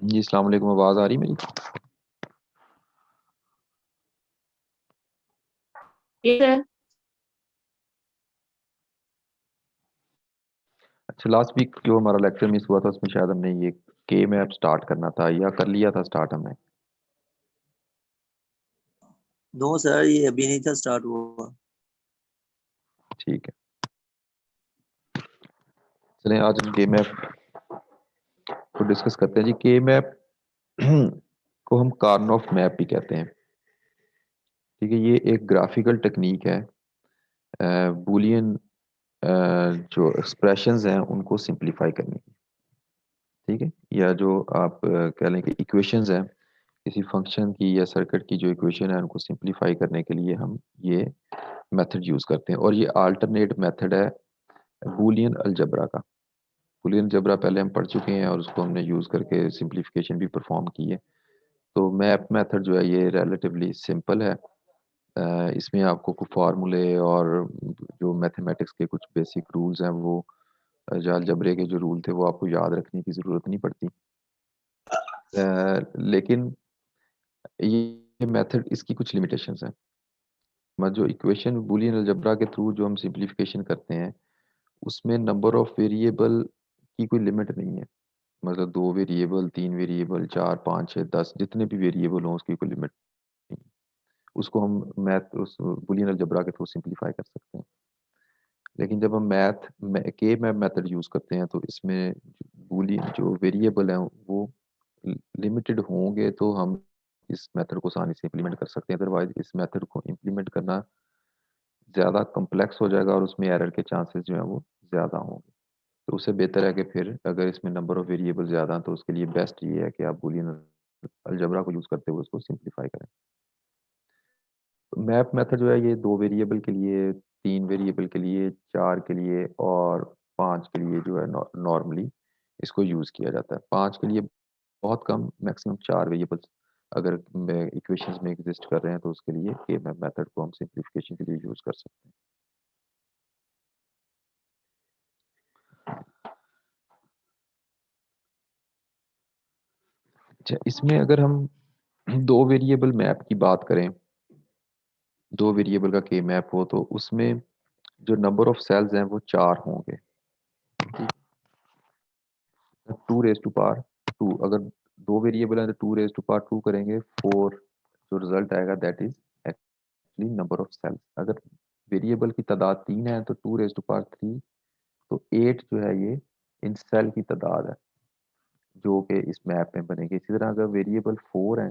जी अस्सलाम वालेकुम। आवाज़ आ रही मेरी? ये है। अच्छा, लास्ट वीक जो हमारा लेक्चर मिस हुआ था उसमें शायद हमने ये के मैप स्टार्ट करना था या कर लिया था स्टार्ट हमने। नो सर, ये अभी नहीं था स्टार्ट हुआ। ठीक है, चलें आज हम के मैप को डिस्कस करते हैं। जी के मैप को हम कार्नोफ मैप भी कहते हैं। ठीक है, ये एक ग्राफिकल टेक्निक है बूलियन जो एक्सप्रेशंस हैं उनको सिंप्लीफाई करने की। ठीक है, या जो आप कह लें कि इक्वेशंस हैं किसी फंक्शन की या सर्किट की, जो इक्वेशन है उनको सिंप्लीफाई करने के लिए हम ये मेथड यूज करते हैं। और ये अल्टरनेट मेथड है बूलियन अलजबरा का। बूलियन अलजबरा पहले हम पढ़ चुके हैं और उसको हमने यूज करके सिंप्लीफिकेशन भी परफॉर्म की है। तो मैप मेथड जो है ये रिलेटिवली सिंपल है। इसमें आपको कुछ फार्मूले और जो मैथमेटिक्स के कुछ बेसिक रूल्स हैं वो जो अलजबरे के जो रूल थे वो आपको याद रखने की ज़रूरत नहीं पड़ती। लेकिन ये मेथड, इसकी कुछ लिमिटेशंस हैं। मतलब जो इक्वेशन बूलियन अलजबरा के थ्रू जो हम सिंप्लीफिकेशन करते हैं उसमें नंबर ऑफ वेरिएबल की कोई लिमिट नहीं है। मतलब 2 वेरिएबल, 3 वेरिएबल, 4, 5, 6, 10 जितने भी वेरिएबल हों उसकी कोई लिमिट नहीं है। उसको हम मैथ उस बूलियन अलजबरा के थ्रू सिंप्लीफाई कर सकते हैं। लेकिन जब हम के मैप मेथड यूज करते हैं तो इसमें बूलियन जो वेरिएबल हैं वो लिमिटेड होंगे तो हम इस मेथड को आसानी से इम्प्लीमेंट कर सकते हैं। अदरवाइज इस मेथड को इम्प्लीमेंट करना ज़्यादा कॉम्प्लेक्स हो जाएगा और उसमें एरर के चांसेस जो हैं वो ज़्यादा होंगे। तो उससे बेहतर है कि फिर अगर इसमें नंबर ऑफ वेरिएबल ज़्यादा हैं तो उसके लिए बेस्ट ये है कि आप बूलियन अलजबरा को यूज़ करते हुए उसको सिंप्लीफाई करें। तो मैप मेथड जो है ये 2 वेरिएबल के लिए, 3 वेरिएबल के लिए, 4 के लिए और 5 के लिए जो है नॉर्मली इसको यूज़ किया जाता है। 5 के लिए बहुत कम, मैक्सिमम 4 वेरिएबल्स अगर इक्वेशंस में एग्जिस्ट कर रहे हैं तो उसके लिए के मैप मेथड को हम सिंप्लीफिकेशन के लिए यूज़ कर सकते हैं। अच्छा, इसमें अगर हम 2 वेरिएबल मैप की बात करें, 2 वेरिएबल का के मैप हो तो उसमें जो नंबर ऑफ सेल्स हैं वो 4 होंगे। ठीक, 2 रेज टू पावर 2। अगर 2 वेरिएबल हैं तो 2 रेज टू पावर 2 करेंगे, 4 जो रिजल्ट आएगा that is actually number of cells. अगर वेरिएबल की तादाद 3 है तो 2 रेज टू पावर 3, तो 8 जो है ये इन सेल की तादाद है जो कि इस मैप में बनेगी। इसी तरह अगर वेरिएबल 4 है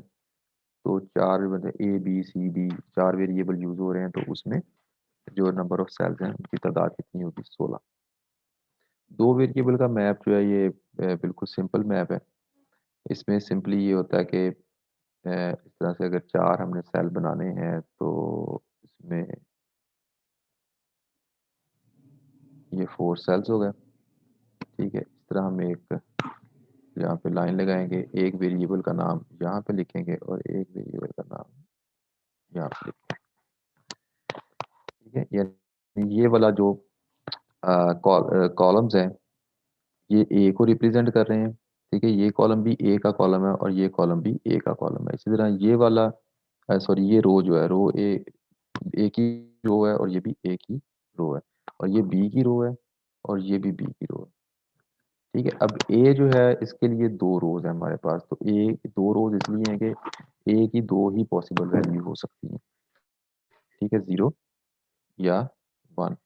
तो 4 मतलब A B C D 4 variable use हो रहे हैं तो उसमें जो नंबर ऑफ सेल्स हैं उनकी तादाद कितनी होगी? 16। 2 वेरिएबल का मैप जो है ये बिल्कुल सिंपल मैप है। इसमें सिंपली ये होता है कि इस तरह से अगर 4 हमने सेल बनाने हैं तो इसमें ये 4 सेल्स हो गए। ठीक है, इस तरह हम एक यहाँ पे लाइन लगाएंगे, एक वेरिएबल का नाम यहाँ पे लिखेंगे और एक वेरिएबल का नाम यहाँ पे लिखेंगे। ठीक है, यानी ये वाला जो कॉलम्स हैं ये ए को रिप्रेजेंट कर रहे हैं। ठीक है, ये कॉलम भी ए का कॉलम है और ये कॉलम भी ए का कॉलम है। इसी तरह ये वाला सॉरी ये रो जो है, रो ए की रो है और ये भी ए की रो है, और ये बी की रो है और ये भी बी की रो है। ठीक है, अब ए जो है इसके लिए 2 रोज है हमारे पास, तो ए 2 रोज इसलिए हैं कि ए की 2 ही पॉसिबल वैल्यू हो सकती है। ठीक है, 0 या 1।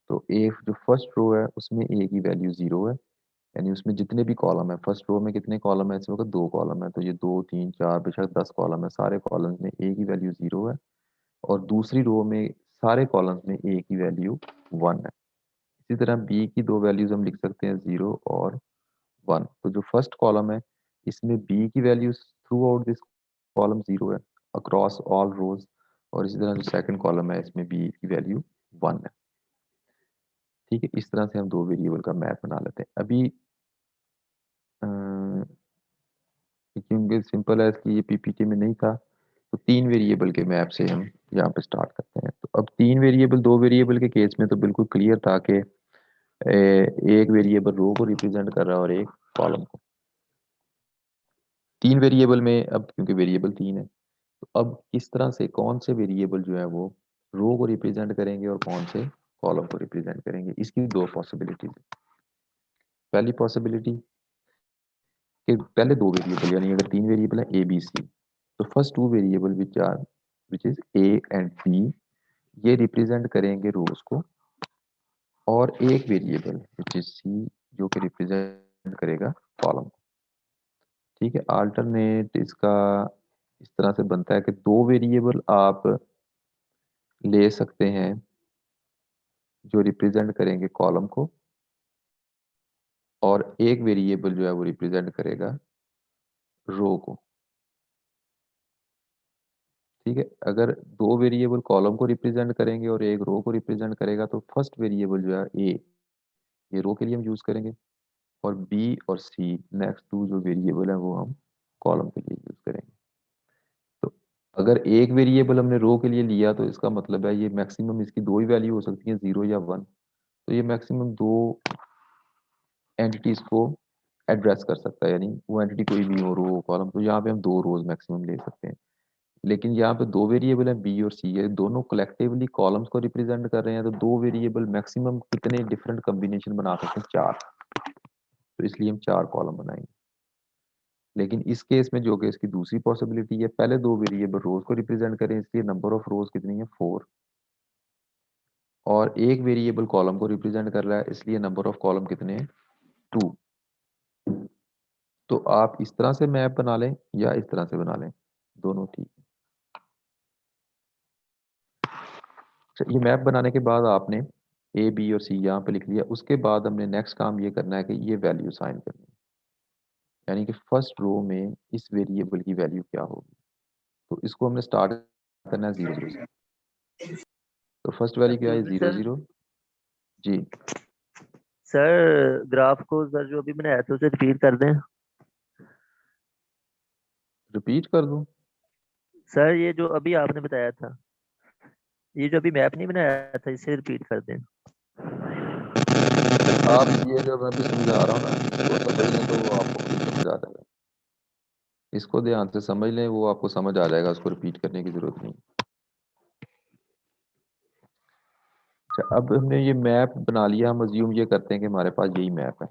तो ए जो फर्स्ट रो है उसमें ए की वैल्यू 0 है, यानी उसमें जितने भी कॉलम है, फर्स्ट रो में कितने कॉलम है? इस वक्त 2 कॉलम है, तो ये 2 3 4 बेशक 10 कॉलम है, सारे कॉलम में ए की वैल्यू 0 है। और दूसरी रो में सारे कॉलम्स में ए की वैल्यू 1 है। इसी तरह बी की 2 वैल्यूज हम लिख सकते हैं, 0 और 1। तो जो फर्स्ट कॉलम है इसमें बी की value through out this column 0 है अक्रॉस ऑल रोज, और इसी तरह जो सेकंड कॉलम है इसमें बी की वैल्यू 1 है। ठीक है, इस तरह से हम 2 वेरिएबल का मैप बना लेते हैं। अभी अ, क्योंकि सिंपल है इसकी, ये पीपीटी में नहीं था, तो 3 वेरिएबल के मैप से हम यहाँ पे स्टार्ट करते हैं। तो अब 3 वेरिएबल, 2 वेरिएबल के केस में तो बिल्कुल क्लियर था कि एक वेरिएबल रो को रिप्रेजेंट कर रहा है और एक कॉलम को। तीन वेरिएबल में, अब क्योंकि वेरिएबल तीन है, तो अब किस तरह से कौन से वेरिएबल जो है वो रो को रिप्रेजेंट करेंगे और कौन से कॉलम को रिप्रेजेंट करेंगे, इसकी दो पॉसिबिलिटीज है। पहली पॉसिबिलिटी कि पहले दो वेरिएबल, यानी अगर तीन वेरिएबल है ए बी सी, तो first two variable which is A and B, ये रिप्रेजेंट करेंगे रोज को, और एक वेरिएबल विच इज सी जो कि रिप्रेजेंट करेगा कॉलम। ठीक है, अल्टरनेट इसका इस तरह से बनता है कि दो वेरिएबल आप ले सकते हैं जो रिप्रेजेंट करेंगे कॉलम को, और एक वेरिएबल जो है वो रिप्रेजेंट करेगा रो को। ठीक है, अगर दो वेरिएबल कॉलम को रिप्रेजेंट करेंगे और एक रो को रिप्रेजेंट करेगा, तो फर्स्ट वेरिएबल जो है ए, ये रो के लिए हम यूज करेंगे, और बी और सी नेक्स्ट टू जो वेरिएबल है वो हम कॉलम के लिए यूज करेंगे। तो अगर एक वेरिएबल हमने रो के लिए लिया, तो इसका मतलब है ये मैक्सिमम इसकी दो ही वैल्यू हो सकती है, जीरो या वन। तो ये मैक्सिमम दो एंटिटीज को एड्रेस कर सकता है, यानी वो एंटिटी कोई भी हो, रो कॉलम, तो यहाँ पे हम दो रोज मैक्सिमम ले सकते हैं। लेकिन यहाँ पे दो वेरिएबल है बी और सी है, दोनों कलेक्टिवली कॉलम्स को रिप्रेजेंट कर रहे हैं, तो दो वेरिएबल मैक्सिमम कितने डिफरेंट कॉम्बिनेशन बना सकते हैं, चार। तो इसलिए हम चार कॉलम बनाएंगे। लेकिन इस केस में जो कि इसकी दूसरी पॉसिबिलिटी है, पहले दो वेरिएबल रोज को रिप्रेजेंट करें, इसलिए नंबर ऑफ रोज कितनी है, फोर, और एक वेरिएबल कॉलम को रिप्रेजेंट कर रहा है, इसलिए नंबर ऑफ कॉलम कितने हैं, टू। तो आप इस तरह से मैप बना लें या इस तरह से बना लें, दोनों ठीक है। अच्छा, ये मैप बनाने के बाद आपने ए बी और सी यहाँ पे लिख लिया, उसके बाद हमने नेक्स्ट काम ये करना है कि ये वैल्यू साइन करनी है, यानी कि फर्स्ट रो में इस वेरिएबल की वैल्यू क्या होगी। तो इसको हमने स्टार्ट करना है जीरो जीरो से। तो फर्स्ट वैल्यू क्या है, excuse me zero sir. Zero. जी, सर ग्राफ को सर जो अभी मैंने ऐसे उसे रिपीट कर दें। रिपीट कर दूं? सर ये जो अभी आपने बताया था, ये जो अभी मैप नहीं बनाया था, इसे रिपीट कर दें। आप ये जो मैं अभी समझा रहा हूँ ना, इसको समझ लें तो वो आपको खुद समझ आ जाएगा। इसको ध्यान से समझ लें, वो आपको समझ आ जाएगा, उसको रिपीट करने की जरूरत नहीं। अच्छा, अब हमने ये मैप बना लिया, हम अज्यूम ये करते हैं कि हमारे पास यही मैप है।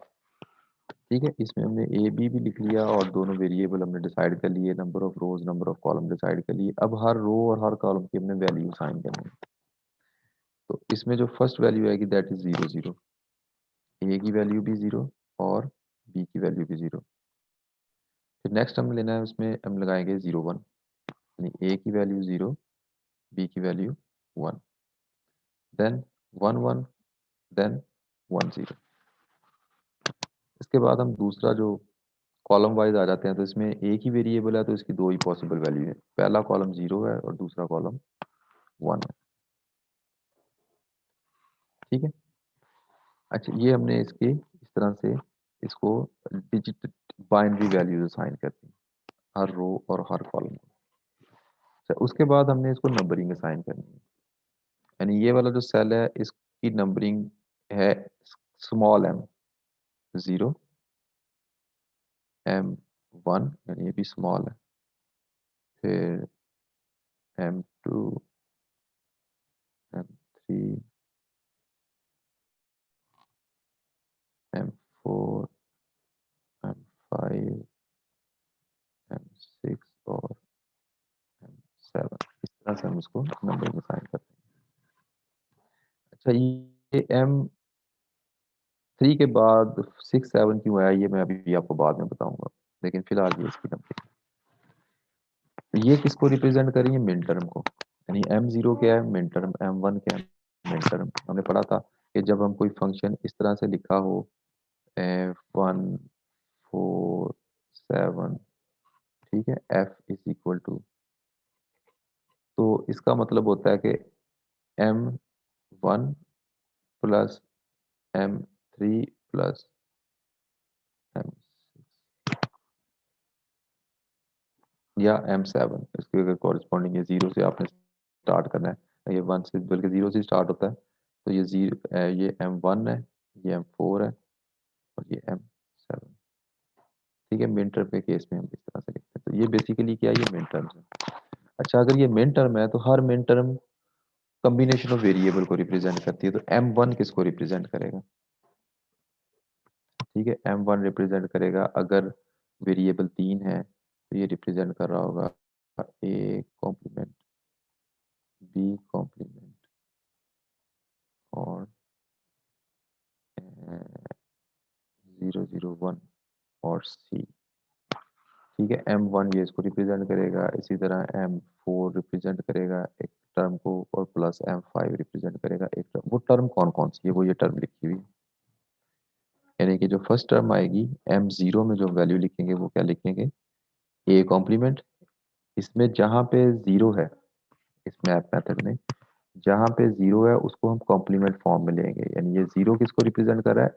ठीक है, इसमें हमने ए बी भी लिख लिया और दोनों वेरिएबल हमने डिसाइड कर लिए, number of rose number of column decide कर लिए। अब हर रो और हर कॉलम की हमने वैल्यू साइन करनी है। तो इसमें जो फर्स्ट वैल्यू आएगी दैट इज जीरो जीरो, ए की वैल्यू भी जीरो और बी की वैल्यू भी जीरो। फिर नेक्स्ट हमें लेना है, उसमें हम लगाएंगे जीरो वन, यानी ए की वैल्यू जीरो, बी की value one, then one one, then one zero. इसके बाद हम दूसरा जो कॉलम वाइज आ जाते हैं, तो इसमें एक ही वेरिएबल है, तो इसकी दो ही पॉसिबल वैल्यू है, पहला कॉलम जीरो है और दूसरा कॉलम वन है। ठीक है। अच्छा, ये हमने इसके इस तरह से इसको डिजिट बाइनरी वैल्यूज असाइन करती हैं हर रो और हर कॉलम को। अच्छा, उसके बाद हमने इसको नंबरिंग असाइन करनी है, यानी ये वाला जो सेल है इसकी नंबरिंग है small m, zero, m one, यानी ये भी स्मॉल है, फिर m two, m three, m four, m five, m six और एम सेवन। इस तरह से हम इसको नंबरिंग असाइन करते हैं। अच्छा, ये एम थ्री के बाद सिक्स सेवन क्यों आया, ये मैं अभी आपको बाद में बताऊंगा, लेकिन फिलहाल ये इसकी नंबरिंग। ये किसको रिप्रेजेंट करेंगे, मिन टर्म को, यानी एम जीरो क्या है, मिन टर्म, एम वन क्या है, मिन टर्म। हमने पढ़ा था कि जब हम कोई फंक्शन इस तरह से लिखा हो, वन फोर सेवन, ठीक है, एफ इज इक्वल टू, तो इसका मतलब होता है कि m one plus m three plus m, या एम सेवन, इसके अगर कॉरेस्पॉन्डिंग है, जीरो से आपने स्टार्ट करना है, ये वन से बल्कि जीरो से स्टार्ट होता है, तो ये जीरो, ये एम वन है, ये एम फोर है और ये एम सेवन। ठीक है, मिन टर्म के केस में हम इस तरह से लिखते हैं। तो ये बेसिकली क्या है, ये मिन टर्म है। अच्छा, अगर ये मिन टर्म है तो हर min term combination of variable को रिप्रेजेंट करती है। तो M1 किसको रिप्रेजेंट करेगा? ठीक है, M1 रिप्रेजेंट करेगा, अगर वेरिएबल 3 है तो ये रिप्रेजेंट कर रहा होगा A कॉम्प्लीमेंट, B कॉम्प्लीमेंट और 001 और C। ठीक है, M1 ये इसको रिप्रेजेंट करेगा, इसी तरह M4 रिप्रेजेंट करेगा एक टर्म को, और प्लस M5 रिप्रेजेंट करेगा एक टर्म। वो टर्म कौन कौन सी है, वो ये टर्म लिखी हुई है। यानी कि जो फर्स्ट टर्म आएगी M0 में जो वैल्यू लिखेंगे वो क्या लिखेंगे, A कॉम्प्लीमेंट। इसमें जहां पे जीरो है, इस मैप मेथड में जहां पे जीरो है उसको हम कॉम्प्लीमेंट फॉर्म में लेंगे। यानी ये जीरो किसको रिप्रेजेंट कर रहा है,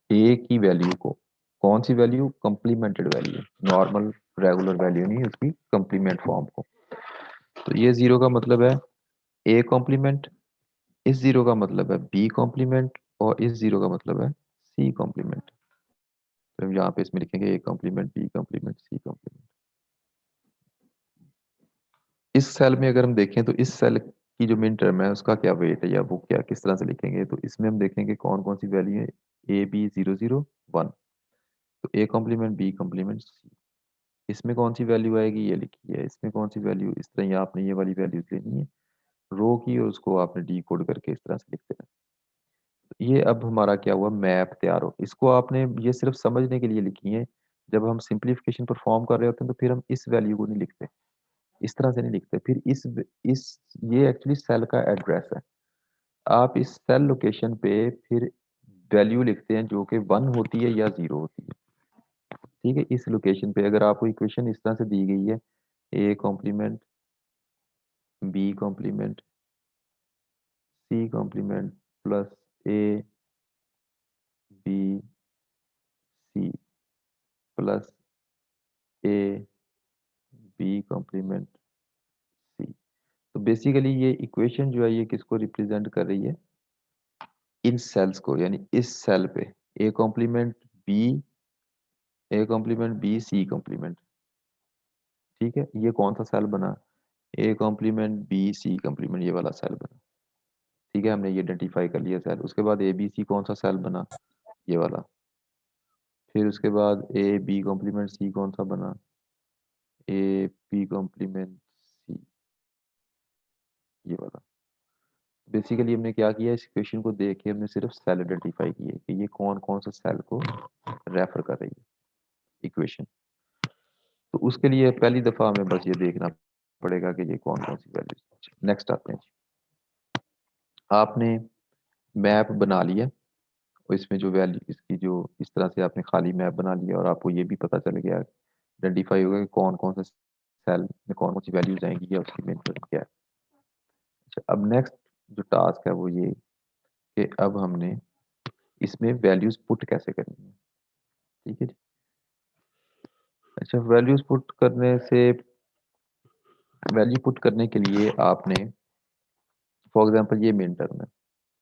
ए की वैल्यू को। कौन सी value, complemented value, normal regular value नहीं, उसकी कॉम्प्लीमेंट फॉर्म को। तो ये जीरो का मतलब है ए कॉम्प्लीमेंट, इस जीरो का मतलब है बी कॉम्प्लीमेंट, और इस जीरो का मतलब है सी कॉम्प्लीमेंट। तो हम यहाँ पे इसमें लिखेंगे A complement, B complement, C complement. इस सेल में अगर हम देखें तो इस सेल की जो मिन टर्म है उसका क्या वेट है, या वो क्या किस तरह से लिखेंगे। तो इसमें हम देखेंगे कौन कौन सी वैल्यू है, AB001। तो ए कॉम्प्लीमेंट, बी कॉम्प्लीमेंट, सी। इसमें कौन सी वैल्यू आएगी, ये लिखी है। इसमें कौन सी वैल्यू, इस तरह ही आपने ये वाली वैल्यूज लेनी है रो की, और उसको आपने डी कोड करके इस तरह से लिखते हैं। तो ये अब हमारा क्या हुआ, मैप तैयार हो। इसको आपने ये सिर्फ समझने के लिए लिखी है। जब हम सिंप्लीफिकेशन परफॉर्म कर रहे होते हैं तो फिर हम इस वैल्यू को नहीं लिखते, इस तरह से नहीं लिखते। फिर इस ये एक्चुअली सेल का एड्रेस है। आप इस सेल लोकेशन पे फिर वैल्यू लिखते हैं जो कि 1 होती है या 0 होती है। ठीक है, इस लोकेशन पे अगर आपको इक्वेशन इस तरह से दी गई है, A complement, B complement, C complement plus A B C plus A B complement C. तो बेसिकली ये इक्वेशन जो है ये किसको रिप्रेजेंट कर रही है, इन सेल्स को। यानी इस सेल पे A complement B, A complement B, C complement. ठीक है, ये कौन सा सेल बना, A complement B C complement, ये वाला सेल बना। ठीक है, हमने ये आइडेंटिफाई कर लिया सेल। उसके बाद ए बी सी कौन सा सेल बना, ये वाला। फिर उसके बाद ए बी कॉम्प्लीमेंट सी कौन सा बना, ए बी कॉम्प्लीमेंट सी, ये वाला। बेसिकली हमने क्या किया, इस इक्वेशन को देख के हमने सिर्फ सेल आइडेंटिफाई किए कि ये कौन कौन सा सेल को रेफर कर रही है इक्वेशन। तो उसके लिए पहली दफा हमें बस ये देखना पड़ेगा कि ये कौन कौन सी वैल्यूज। नेक्स्ट आते हैं जी। आपने मैप बना लिया, और इसमें जो वैल्यू इसकी जो इस तरह से आपने खाली मैप बना लिया, और आपको ये भी पता चल गया, आइडेंटिफाई हो गया कि कौन कौन सा सेल में कौन कौन सी वैल्यूज आएंगी या उसकी मेन क्या है। अच्छा, अब नेक्स्ट जो टास्क है वो ये कि अब हमने इसमें वैल्यूज पुट कैसे करनी है। ठीक है जी। अच्छा, वैल्यूज पुट करने से, वैल्यू पुट करने के लिए आपने, फॉर एग्जांपल ये मेन टर्म है,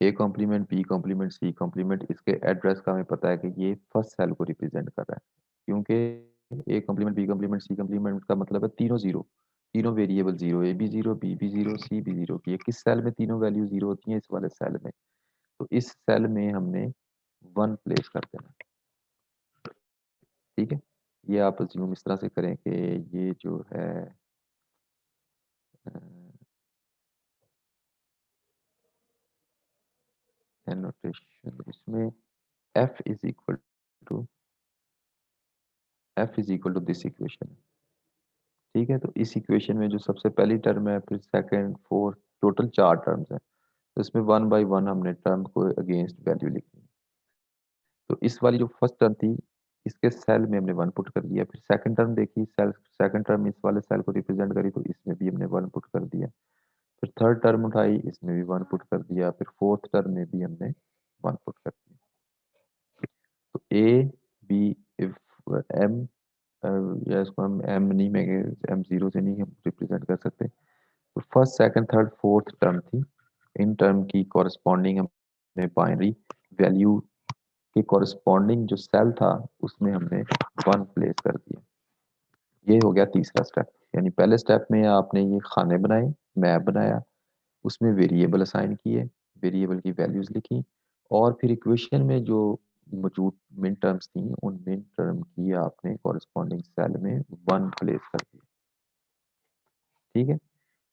A complement B complement C complement, इसके एड्रेस का हमें पता है कि ये फर्स्ट सेल को रिप्रेजेंट कर रहा है। क्योंकि A complement B complement C complement का मतलब है तीनों जीरो, तीनों variable zero, A B zero, B zero, C B zero की। ये किस सेल में तीनों वैल्यू जीरो होती हैं, इस वाले सेल में। तो इस सेल में हमने 1 प्लेस कर देना। ठीक है, ये आप अज्यूम इस तरह से करें कि ये जो है एनोटेशन, इसमें f is equal to, f is equal to this equation. ठीक है, तो इस इक्वेशन में जो सबसे पहली टर्म है, फिर सेकंड, फोर्थ, टोटल 4 टर्म्स हैं। तो इसमें 1 बाई 1 हमने टर्म को अगेंस्ट वैल्यू लिखी। तो इस वाली जो फर्स्ट टर्म थी, इसके सेल में हमने 1 पुट कर दिया। फिर सेकंड टर्म देखी, सेल सेकंड टर्म इस वाले सेल को रिप्रेजेंट करी, तो इसमें भी हमने 1 पुट कर दिया। फिर थर्ड टर्म उठाई, इसमें भी 1 पुट कर दिया। फिर फोर्थ टर्म में भी हमने 1 पुट कर दिया। तो ए बी, एम, या इसको हम एम नहीं, मैं M0 से नहीं हम रिप्रेजेंट कर सकते। तो first second third fourth term थी, इन टर्म की कॉरस्पॉन्डिंग हमें बाइनरी वैल्यू के कॉरस्पॉन्डिंग जो सेल था उसमें हमने 1 प्लेस कर दिया। ये हो गया तीसरा स्टेप। यानी पहले स्टेप में आपने ये खाने बनाए, मैप बनाया, उसमें वेरिएबल असाइन किए, वेरिएबल की वैल्यूज लिखी, और फिर इक्वेशन में जो मौजूद मिन टर्म्स थी उन मिन टर्म की आपने कॉरस्पॉन्डिंग सेल में 1 प्लेस कर दिया। ठीक है।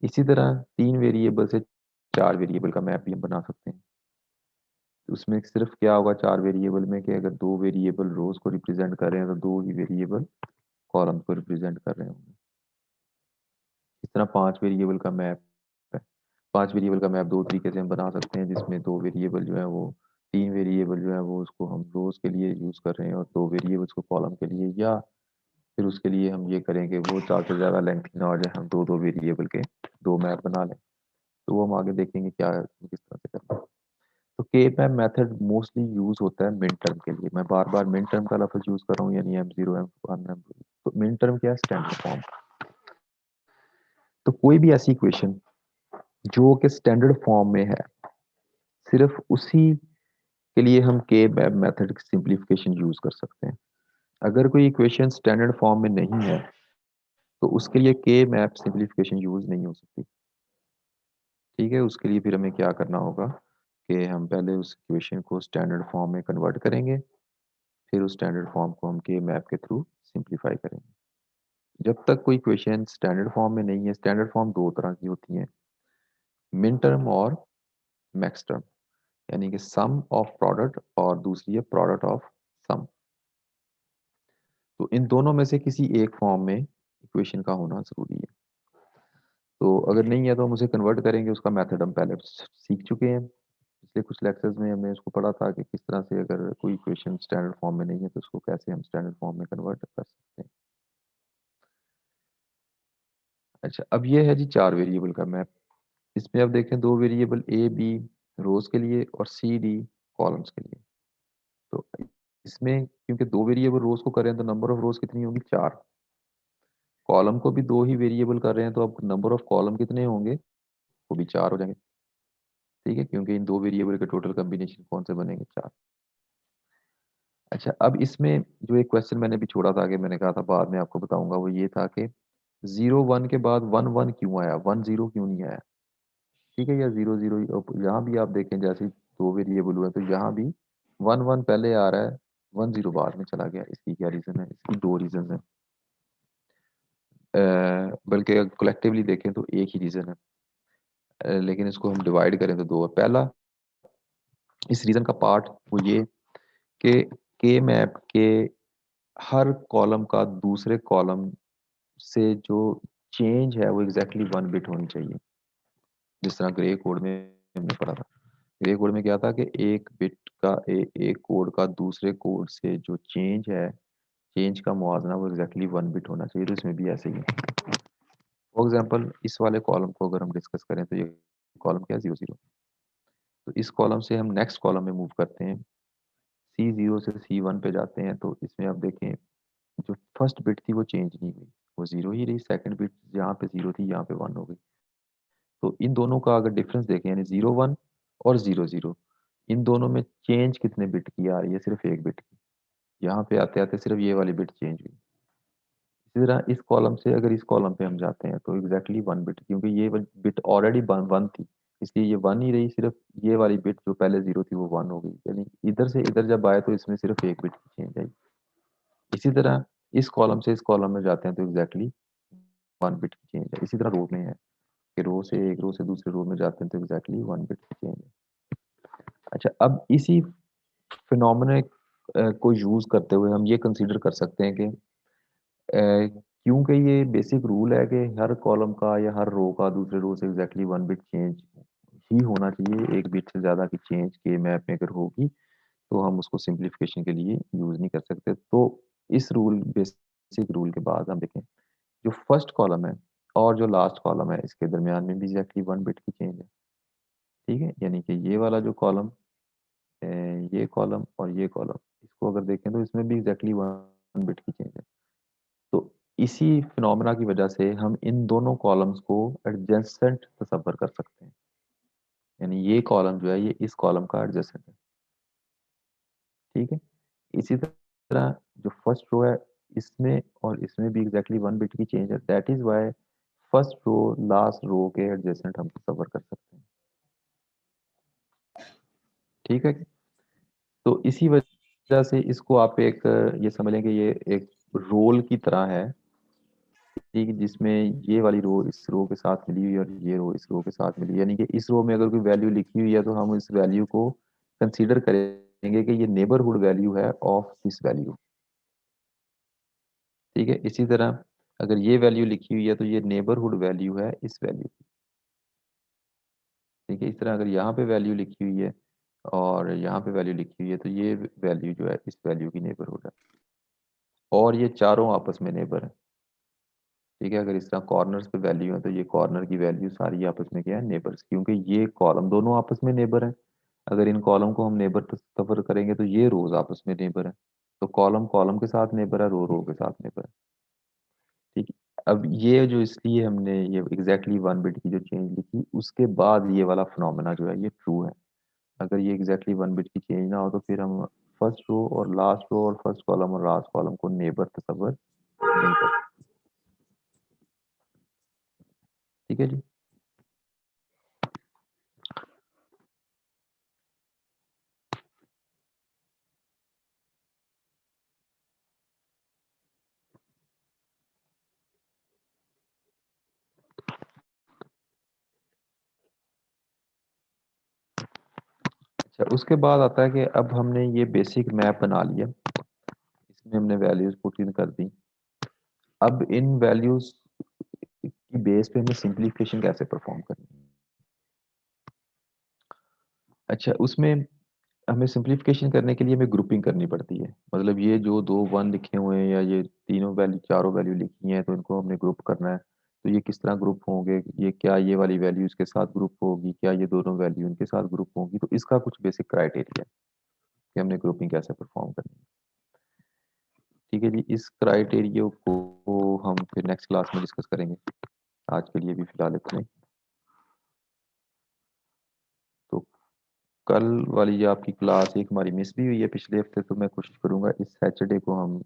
इसी तरह 3 वेरिएबल से 4 वेरिएबल का मैप भी हम बना सकते हैं। तो उसमें सिर्फ क्या होगा 4 वेरिएबल में कि अगर 2 वेरिएबल रोज को रिप्रेजेंट कर रहे हैं तो 2 ही वेरिएबल कॉलम को रिप्रेजेंट कर रहे होंगे। इस तरह 5 वेरिएबल का मैप है। 5 वेरिएबल का मैप दो तरीके से हम बना सकते हैं, जिसमें 2 वेरिएबल जो है वो 3 वेरिएबल जो है वो उसको हम रोज के लिए यूज कर रहे हैं और 2 वेरिएबल्स को कॉलम के लिए, या फिर उसके लिए हम ये करें कि वो ज़्यादा से ज़्यादा लेंथी ना हो जाए, हम 2 वेरिएबल के 2 मैप बना लें। तो वो हम आगे देखेंगे क्या किस तरह से करना है। तो के मैप मेथड मोस्टली यूज होता है मिन टर्म के लिए। मैं बार बार मिन टर्म का लफ्ज यूज कर रहा हूँ, यानी M0 M1 M2। तो मिन टर्म क्या है? Standard form. तो कोई भी ऐसी इक्वेशन जो कि स्टैंडर्ड फॉर्म में है, सिर्फ उसी के लिए हम के मैप मेथड की सिंप्लीफिकेशन यूज कर सकते हैं। अगर कोई इक्वेशन स्टैंडर्ड फॉर्म में नहीं है तो उसके लिए के मैप सिंप्लीफिकेशन यूज नहीं हो सकती। ठीक है। उसके लिए फिर हमें क्या करना होगा कि हम पहले उस इक्वेशन को स्टैंडर्ड फॉर्म में कन्वर्ट करेंगे, फिर उस स्टैंडर्ड फॉर्म को हम के मैप के थ्रू सिंप्लीफाई करेंगे। जब तक कोई इक्वेशन स्टैंडर्ड फॉर्म में नहीं है, स्टैंडर्ड फॉर्म दो तरह की होती हैं, मिन टर्म और मैक्स टर्म, यानी कि सम ऑफ प्रोडक्ट और दूसरी है प्रोडक्ट ऑफ सम। तो इन दोनों में से किसी एक फॉर्म में इक्वेशन का होना जरूरी है। तो अगर नहीं है तो हम उसे कन्वर्ट करेंगे। उसका मेथड हम पहले सीख चुके हैं, पिछले कुछ लेक्चर्स में हमने उसको पढ़ा था कि किस तरह से अगर कोई इक्वेशन स्टैंडर्ड फॉर्म में नहीं है तो उसको कैसे हम स्टैंडर्ड फॉर्म में कन्वर्ट कर सकते हैं। अच्छा, अब ये है जी 4 वेरिएबल का मैप। इसमें अब देखें 2 वेरिएबल ए बी रोज के लिए और सी डी कॉलम्स के लिए। तो इसमें क्योंकि 2 वेरिएबल रोज को कर रहे हैं तो नंबर ऑफ रोज कितनी होगी? 4। कॉलम को भी 2 ही वेरिएबल कर रहे हैं तो अब नंबर ऑफ कॉलम कितने होंगे? वो भी 4 हो जाएंगे। ठीक है, क्योंकि इन 2 वेरिएबल के टोटल कॉम्बिनेशन कौन से बनेंगे? 4। अच्छा, अब इसमें जो एक क्वेश्चन मैंने भी छोड़ा था, कि मैंने कहा था बाद में आपको बताऊंगा, वो ये था कि 0 1 के बाद 1 1 क्यों आया, 1 0 क्यों नहीं आया? ठीक है, या 0 0। यहाँ भी आप देखें जैसे 2 वेरिएबल हुए तो यहाँ भी 1 1 पहले आ रहा है, 1 0 बाद में चला गया। इसकी क्या रीजन है? इसकी दो रीजन है, बल्कि कलेक्टिवली देखें तो एक ही रीजन है, लेकिन इसको हम डिवाइड करें तो दो है। पहला, इस रीजन का पार्ट वो ये कि के मैप के हर कॉलम का दूसरे कॉलम से जो चेंज है वो एग्जैक्टली 1 बिट होनी चाहिए। जिस तरह ग्रे कोड में हमने पढ़ा था, ग्रे कोड में क्या था कि एक बिट का एक कोड का दूसरे कोड से जो चेंज है, चेंज का मुआवजा वो एग्जैक्टली 1 बिट होना चाहिए। तो इसमें भी ऐसे ही है। फॉर एग्जाम्पल इस वाले कॉलम को अगर हम डिस्कस करें तो ये कॉलम क्या है? 0 0। तो इस कॉलम से हम नेक्स्ट कॉलम में मूव करते हैं, C0 से C1 पे जाते हैं, तो इसमें आप देखें जो फर्स्ट बिट थी वो चेंज नहीं हुई, वो 0 ही रही। सेकंड बिट जहाँ पे 0 थी यहाँ पे 1 हो गई। तो इन दोनों का अगर डिफरेंस देखें, यानी 0 1 और 0 0, इन दोनों में चेंज कितने बिट की आ रही है? सिर्फ एक बिट की। यहाँ पे आते आते सिर्फ ये वाली बिट चेंज हुई। इसी तरह इस कॉलम से अगर इस कॉलम पे हम जाते हैं तो एग्जैक्टली 1 बिट, क्योंकि ये बिट ऑलरेडी 1 थी, इसलिए ये 1 ही रही। सिर्फ ये वाली बिट जो पहले 0 थी वो 1 हो गई। यानी इधर से इधर जब आए तो इसमें सिर्फ एक बिट की चेंज आई। इसी तरह इस कॉलम से इस कॉलम में जाते हैं तो एग्जैक्टली 1 बिट की चेंज है। इसी तरह रो में है कि रो से एक रो से दूसरे रो में जाते हैं तो एग्जैक्टली 1 बिट की चेंज है। अच्छा, अब इसी फिनोमेना को यूज करते हुए हम ये कंसीडर कर सकते हैं कि क्योंकि ये बेसिक रूल है कि हर कॉलम का या हर रो का दूसरे रो से एग्जैक्टली 1 बिट चेंज ही होना चाहिए। एक बिट से ज़्यादा की चेंज के मैप में अगर होगी तो हम उसको सिंप्लीफिकेशन के लिए यूज़ नहीं कर सकते। तो इस रूल, बेसिक रूल के बाद हम देखें, जो फर्स्ट कॉलम है और जो लास्ट कॉलम है इसके दरमियान में भी एग्जैक्टली 1 बिट की चेंज है। ठीक है, यानी कि ये वाला जो कॉलम, ये कॉलम और ये कॉलम, इसको अगर देखें तो इसमें भी एग्जैक्टली 1 बिट की चेंज है। तो इसी फिनोमेना की वजह से हम इन दोनों कॉलम्स को एडजेसेंट तस्वर कर सकते हैं। यानी ये कॉलम जो है ये इस कॉलम का एडजेसेंट है। ठीक है। इसी तरह जो फर्स्ट रो है, इसमें और इसमें भी एग्जैक्टली 1 बिट की चेंज है। That is why first row last row के एडजेसेंट हम कवर कर सकते हैं। ठीक है। तो इसी वजह से इसको आप एक ये समझ लें कि ये एक रोल की तरह है, ठीक है, जिसमें ये वाली रो इस रो के साथ मिली हुई है और ये रो इस रो के साथ मिली, यानी कि इस रो में अगर कोई वैल्यू लिखी हुई है तो हम इस वैल्यू को कंसीडर करेंगे कि ये नेबरहुड वैल्यू है ऑफ दिस वैल्यू। ठीक है। इसी तरह अगर ये वैल्यू लिखी हुई है तो ये नेबरहुड वैल्यू है इस वैल्यू की। ठीक है। इस तरह अगर यहाँ पे वैल्यू लिखी हुई है और यहाँ पे वैल्यू लिखी हुई है तो ये वैल्यू जो है इस वैल्यू की नेबरहुड है, और ये चारों आपस में नेबर है। ठीक है। अगर इस तरह कॉर्नर्स पे वैल्यू है तो ये कॉर्नर की वैल्यू सारी आपस में क्या है, नेबर्स, क्योंकि ये कॉलम दोनों आपस में नेबर है। अगर इन कॉलम को हम नेबर तस्वर करेंगे तो ये रोज आपस में नेबर है। तो कॉलम कॉलम के साथ नेबर है, रो रो के साथ नेबर है। ठीक है। अब ये जो इसलिए हमने ये एग्जैक्टली 1 बिट की जो चेंज लिखी, उसके बाद ये वाला फिनोमेना जो है ये ट्रू है। अगर ये एग्जैक्टली 1 बिट की चेंज ना हो तो फिर हम फर्स्ट रो और लास्ट रो और फर्स्ट कॉलम और लास्ट कॉलम को नेबर तस्वर नहीं कर सकते। ठीक है जी। अच्छा, उसके बाद आता है कि अब हमने ये बेसिक मैप बना लिया, इसमें हमने वैल्यूज पुट इन कर दी। अब इन वैल्यूज की बेस पे हमें सिंपलीफिकेशन कैसे परफॉर्म करनी है। अच्छा, उसमें हमें सिंपलीफिकेशन करने के लिए हमें ग्रुपिंग करनी पड़ती है। मतलब ये जो दो वन लिखे हुए हैं या ये तीनों वैल्यू चारों वैल्यू लिखी हैं तो इनको हमने ग्रुप करना है। तो ये किस तरह ग्रुप होंगे, ये क्या ये वाली वैल्यू इसके साथ ग्रुप होगी, क्या ये दोनों वैल्यू इनके साथ ग्रुप होगी, तो इसका कुछ बेसिक क्राइटेरिया है कि हमने ग्रुपिंग कैसे परफॉर्म करनी है। ठीक है जी। इस क्राइटेरिया को हम फिर नेक्स्ट क्लास में डिस्कस करेंगे। आज के लिए भी फिलहाल इतना ही। तो कल वाली जो आपकी क्लास एक हमारी मिस भी हुई है पिछले हफ्ते, तो मैं कोशिश करूंगा इस सैटरडे को हम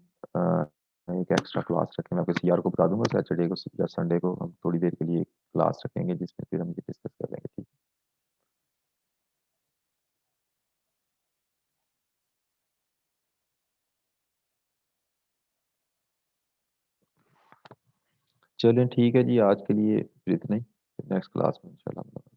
एक एक्स्ट्रा क्लास रखें। मैं आपको सीआर को बता दूंगा, सैटरडे को या संडे को हम थोड़ी देर के लिए एक क्लास रखेंगे जिसमें फिर हम ये डिस्कस कर लेंगे। ठीक। चलें ठीक है जी, आज के लिए फिर इतना ही। नेक्स्ट क्लास में इंशाल्लाह।